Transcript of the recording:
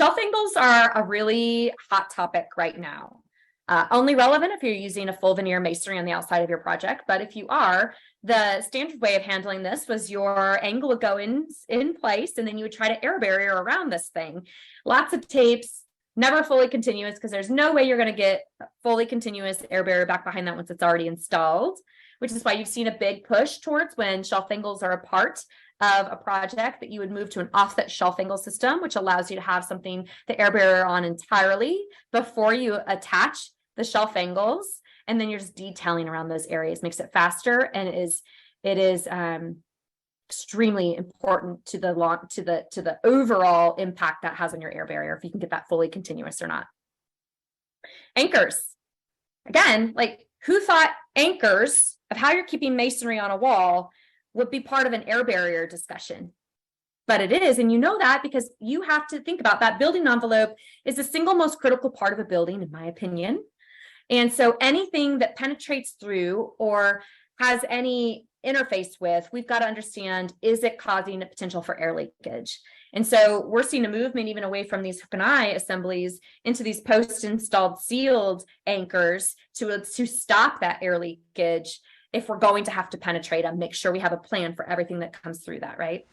Shelf angles are a really hot topic right now. Only relevant if you're using a full veneer masonry on the outside of your project. But if you are, the standard way of handling this was your angle would go in place, and then you would try to air barrier around this thing. Lots of tapes, never fully continuous, because there's no way you're going to get fully continuous air barrier back behind that once it's already installed, which is why you've seen a big push towards when shelf angles are a part of a project that you would move to an offset shelf angle system, which allows you to have something to air barrier on entirely before you attach the shelf angles, and then you're just detailing around those areas. Makes it faster, and it is extremely important to the overall impact that has on your air barrier, if you can get that fully continuous or not. Anchors, again, like, who thought anchors of how you're keeping masonry on a wall would be part of an air barrier discussion? But it is, and you know that because you have to think about that. Building envelope is the single most critical part of a building, in my opinion. And so anything that penetrates through or has any interface with, we've got to understand, is it causing a potential for air leakage? And so we're seeing a movement even away from these hook and eye assemblies into these post-installed sealed anchors to stop that air leakage. If we're going to have to penetrate them, make sure we have a plan for everything that comes through that, right?